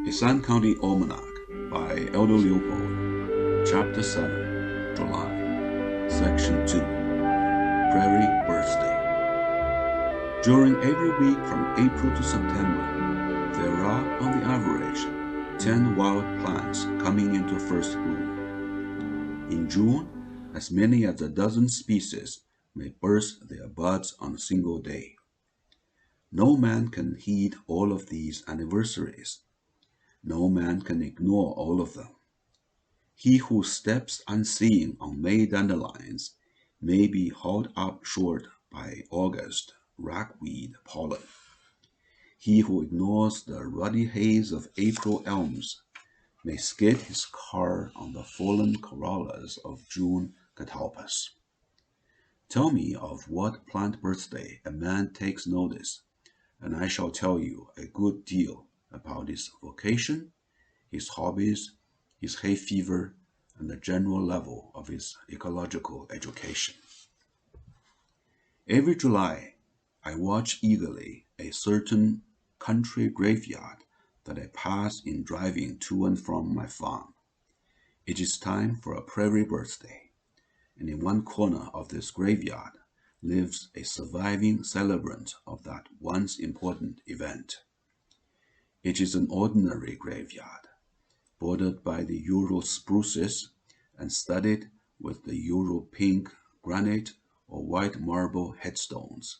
A Sun County Almanac by Aldo Leopold, Chapter 7, July, Section 2, Prairie Birthday. During every week from April to September, there are, on the average, 10 wild plants coming into first bloom. In June, as many as a dozen species may burst their buds on a single day. No man can heed all of these anniversaries. No man can ignore all of them. He who steps unseeing on May dandelions may be hauled up short by August ragweed pollen. He who ignores the ruddy haze of April elms may skid his car on the fallen corollas of June catalpas. Tell me of what plant birthday a man takes notice, and I shall tell you a good deal about his vocation, his hobbies, his hay fever, and the general level of his ecological education. Every July, I watch eagerly a certain country graveyard that I pass in driving to and from my farm. It is time for a prairie birthday, and in one corner of this graveyard lives a surviving celebrant of that once important event. It is an ordinary graveyard, bordered by the Ural spruces and studded with the Ural pink granite or white marble headstones,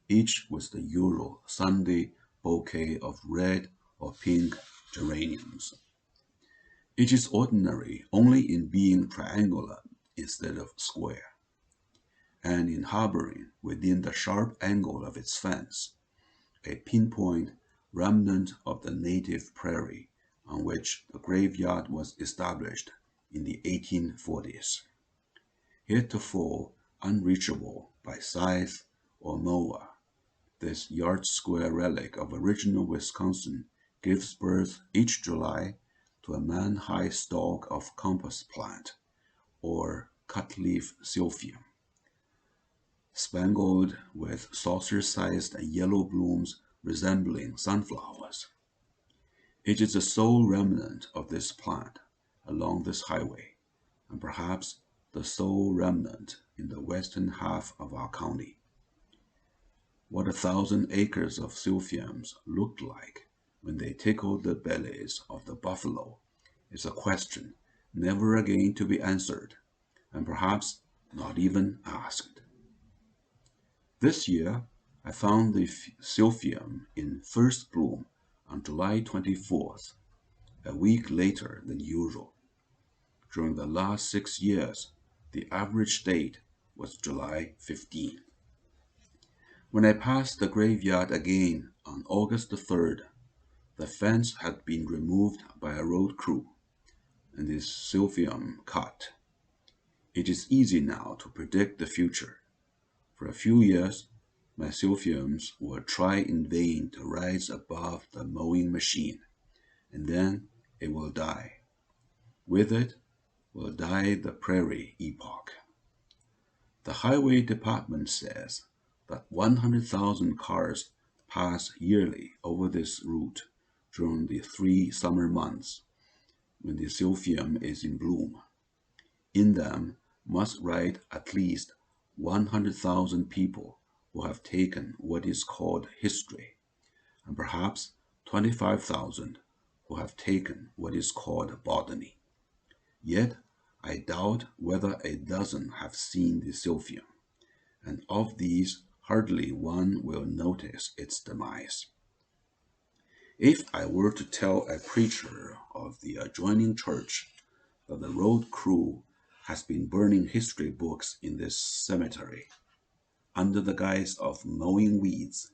each with the Ural Sunday bouquet of red or pink geraniums. It is ordinary only in being triangular instead of square, and in harboring within the sharp angle of its fence a pinpoint remnant of the native prairie on which the graveyard was established in the 1840s. Heretofore unreachable by scythe or mower, this yard-square relic of original Wisconsin gives birth each July to a man-high stalk of compass plant, or cutleaf silphium, spangled with saucer-sized yellow blooms resembling sunflowers. It is the sole remnant of this plant along this highway, and perhaps the sole remnant in the western half of our county. What 1,000 acres of silphiums looked like when they tickled the bellies of the buffalo is a question never again to be answered, and perhaps not even asked. This year, I found the silphium in first bloom on July 24th, a week later than usual. During the last 6 years, the average date was July 15. When I passed the graveyard again on August the 3rd, the fence had been removed by a road crew, and the silphium cut. It is easy now to predict the future. For a few years, my silphiums will try in vain to rise above the mowing machine, and then it will die. With it will die the prairie epoch. The highway department says that 100,000 cars pass yearly over this route during the 3 summer months when the silphium is in bloom. In them must ride at least 100,000 people who have taken what is called history, and perhaps 25,000 who have taken what is called botany. Yet I doubt whether a dozen have seen the silphium, and of these hardly one will notice its demise. If I were to tell a preacher of the adjoining church that the road crew has been burning history books in this cemetery under the guise of mowing weeds,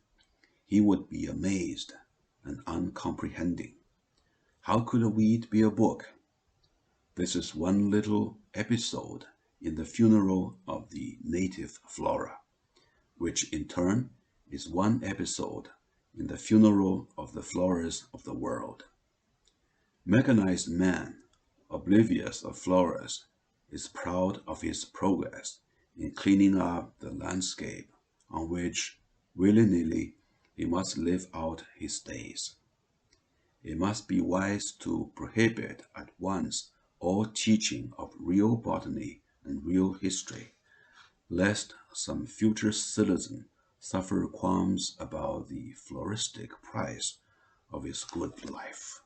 he would be amazed and uncomprehending. How could a weed be a book? This is one little episode in the funeral of the native flora, which in turn is one episode in the funeral of the floras of the world. Mechanized man, oblivious of floras, is proud of his progress in cleaning up the landscape on which, willy-nilly, he must live out his days. It must be wise to prohibit at once all teaching of real botany and real history, lest some future citizen suffer qualms about the floristic price of his good life.